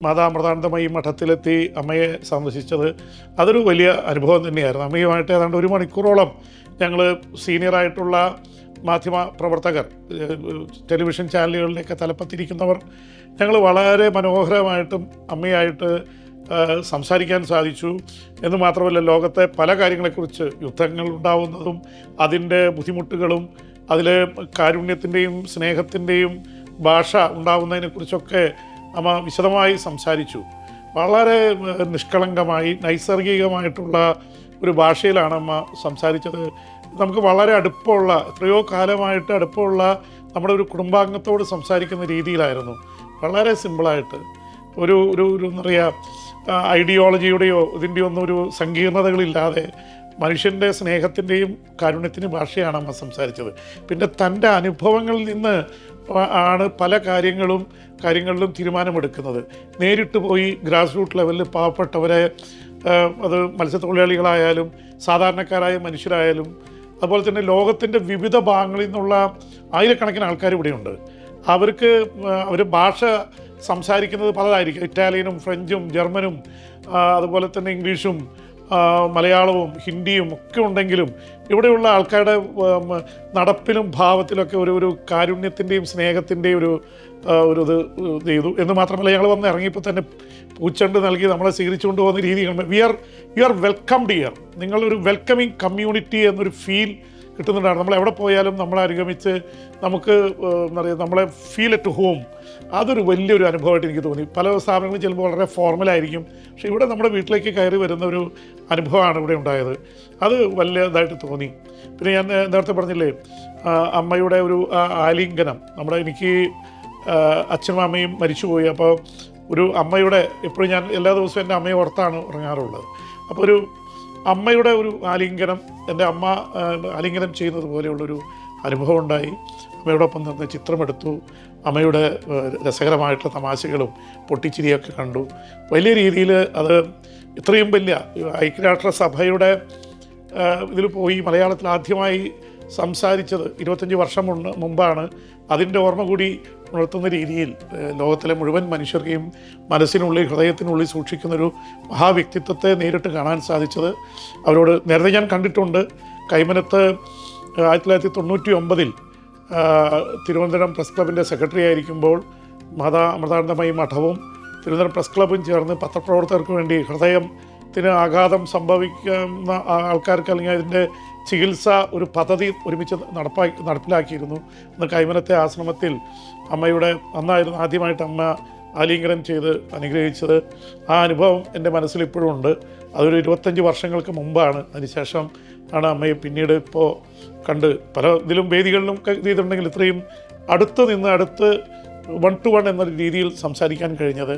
മാതാമൃതാനന്ദമയി മഠത്തിലെത്തി അമ്മയെ സന്ദർശിച്ചത് അതൊരു വലിയ അനുഭവം തന്നെയായിരുന്നു. അമ്മയുമായിട്ട് ഏതാണ്ട് 1 മണിക്കൂറോളം ഞങ്ങൾ സീനിയറായിട്ടുള്ള മാധ്യമ പ്രവർത്തകർ, ടെലിവിഷൻ ചാനലുകളിലേക്ക് തലപ്പത്തിരിക്കുന്നവർ, ഞങ്ങൾ വളരെ മനോഹരമായിട്ടും അമ്മയായിട്ട് സംസാരിക്കാൻ സാധിച്ചു. എന്ന് മാത്രമല്ല, ലോകത്തെ പല കാര്യങ്ങളെക്കുറിച്ച്, യുദ്ധങ്ങൾ ഉണ്ടാവുന്നതും അതിൻ്റെ ബുദ്ധിമുട്ടുകളും അതിൽ കാരുണ്യത്തിൻ്റെയും സ്നേഹത്തിൻ്റെയും ഭാഷ ഉണ്ടാവുന്നതിനെക്കുറിച്ചൊക്കെ അമ്മ വിശദമായി സംസാരിച്ചു. വളരെ നിഷ്കളങ്കമായി നൈസർഗികമായിട്ടുള്ള ഒരു ഭാഷയിലാണ് അമ്മ സംസാരിച്ചത്. നമുക്ക് വളരെ അടുപ്പമുള്ള, എത്രയോ കാലമായിട്ട് അടുപ്പമുള്ള നമ്മുടെ ഒരു കുടുംബാംഗത്തോട് സംസാരിക്കുന്ന രീതിയിലായിരുന്നു. വളരെ സിമ്പിളായിട്ട് ഒരു ഒരു ഒരു എന്താ പറയുക, ഐഡിയോളജിയുടെയോ ഇതിൻ്റെയോ ഒന്നും ഒരു സങ്കീർണതകളില്ലാതെ മനുഷ്യൻ്റെ സ്നേഹത്തിൻ്റെയും കാരുണ്യത്തിൻ്റെയും ഭാഷയാണ് അമ്മ സംസാരിച്ചത്. പിന്നെ തൻ്റെ അനുഭവങ്ങളിൽ നിന്ന് ആണ് പല കാര്യങ്ങളിലും തീരുമാനമെടുക്കുന്നത്. നേരിട്ട് പോയി ഗ്രാസ് റൂട്ട് ലെവലിൽ പാവപ്പെട്ടവരെ, അത് മത്സ്യത്തൊഴിലാളികളായാലും സാധാരണക്കാരായ മനുഷ്യരായാലും അതുപോലെ തന്നെ ലോകത്തിൻ്റെ വിവിധ ഭാഗങ്ങളിൽ നിന്നുള്ള ആയിരക്കണക്കിന് ആൾക്കാർ ഇവിടെയുണ്ട്. അവർ ഭാഷ സംസാരിക്കുന്നത് പലതായിരിക്കും. ഇറ്റാലിയനും ഫ്രഞ്ചും ജർമ്മനും അതുപോലെ തന്നെ ഇംഗ്ലീഷും മലയാളവും ഹിന്ദിയും ഒക്കെ ഉണ്ടെങ്കിലും ഇവിടെയുള്ള ആൾക്കാരുടെ നടപ്പിലും ഭാവത്തിലൊക്കെ ഒരു കാരുണ്യത്തിൻ്റെയും സ്നേഹത്തിൻ്റെയും ഒരു ഇത് ചെയ്തു. എന്ന് മാത്രമല്ല, ഞങ്ങൾ വന്ന് ഇറങ്ങിയപ്പോൾ തന്നെ പൂച്ചണ്ട് നൽകി നമ്മളെ സ്വീകരിച്ചുകൊണ്ട് പോകുന്ന രീതികൾ, യു ആർ വെൽക്കംഡ് ഹിയർ, നിങ്ങളൊരു വെൽക്കമിങ് കമ്മ്യൂണിറ്റി എന്നൊരു ഫീൽ കിട്ടുന്നുണ്ടാണ്. നമ്മൾ എവിടെ പോയാലും നമ്മളെ അനുഗമിച്ച് നമുക്ക് എന്താ പറയുക, നമ്മളെ ഫീൽ അറ്റ് ഹോം. അതൊരു വലിയൊരു അനുഭവമായിട്ട് എനിക്ക് തോന്നി. പല സ്ഥാപനങ്ങളിൽ ചെല്ലുമ്പോൾ വളരെ ഫോർമലായിരിക്കും, പക്ഷേ ഇവിടെ നമ്മുടെ വീട്ടിലേക്ക് കയറി വരുന്ന ഒരു അനുഭവമാണ് ഇവിടെ ഉണ്ടായത്. അത് വലിയതായിട്ട് തോന്നി. പിന്നെ ഞാൻ നേരത്തെ പറഞ്ഞില്ലേ, അമ്മയുടെ ഒരു ആലിംഗനം, എനിക്ക് അച്ഛനും അമ്മയും മരിച്ചുപോയി. അപ്പോൾ ഒരു അമ്മയുടെ, എപ്പോഴും ഞാൻ എല്ലാ ദിവസവും എൻ്റെ അമ്മയെ ഓർത്താണ് ഉറങ്ങാറുള്ളത്. അപ്പോൾ ഒരു അമ്മയുടെ ഒരു ആലിംഗനം, എൻ്റെ അമ്മ ആലിംഗനം ചെയ്യുന്നത് പോലെയുള്ളൊരു അനുഭവം ഉണ്ടായി. അമ്മയോടൊപ്പം നിന്ന് ചിത്രമെടുത്തു. അമ്മയുടെ രസകരമായിട്ടുള്ള തമാശകളും പൊട്ടിച്ചിരിയൊക്കെ കണ്ടു. വലിയ രീതിയിൽ അത് ഇത്രയും വലിയ ഐക്യരാഷ്ട്രസഭയുടെ ഇതിൽ പോയി മലയാളത്തിൽ ആദ്യമായി സംസാരിച്ചത് 25 വർഷം മുമ്പാണ്. അതിൻ്റെ ഓർമ്മ കൂടി ഉണർത്തുന്ന രീതിയിൽ ലോകത്തിലെ മുഴുവൻ മനുഷ്യർക്കെയും മനസ്സിനുള്ളിൽ, ഹൃദയത്തിനുള്ളിൽ സൂക്ഷിക്കുന്നൊരു മഹാവ്യക്തിത്വത്തെ നേരിട്ട് കാണാൻ സാധിച്ചത്. അവരോട് നേരത്തെ ഞാൻ കണ്ടിട്ടുണ്ട്. കൈമനത്ത് 1999 തിരുവനന്തപുരം പ്രസ് ക്ലബിൻ്റെ സെക്രട്ടറി ആയിരിക്കുമ്പോൾ മാതാമൃതാനന്ദമയി മഠവും തിരുവനന്തപുരം പ്രസ് ക്ലബും ചേർന്ന് പത്രപ്രവർത്തകർക്ക് വേണ്ടി ഹൃദയത്തിന് ആഘാതം സംഭവിക്കുന്ന ആൾക്കാർക്ക്, അല്ലെങ്കിൽ അതിൻ്റെ ചികിത്സ ഒരു പദ്ധതി ഒരുമിച്ച് നടപ്പിലാക്കിയിരുന്നു. അന്ന് കൈമനത്തെ ആശ്രമത്തിൽ അന്നായിരുന്നു ആദ്യമായിട്ട് അമ്മ ആലിംഗനം ചെയ്ത് അനുഗ്രഹിച്ചത്. ആ അനുഭവം എൻ്റെ മനസ്സിൽ ഇപ്പോഴും ഉണ്ട്. അതൊരു 25 വർഷങ്ങൾക്ക് മുമ്പാണ്. അതിനുശേഷം ആണ് അമ്മയെ പിന്നീട് ഇപ്പോൾ കണ്ട് പല വേദികളിലും ഇത് ചെയ്തിട്ടുണ്ടെങ്കിൽ ഇത്രയും അടുത്ത് 1 to 1 എന്ന രീതിയിൽ സംസാരിക്കാൻ കഴിഞ്ഞത്.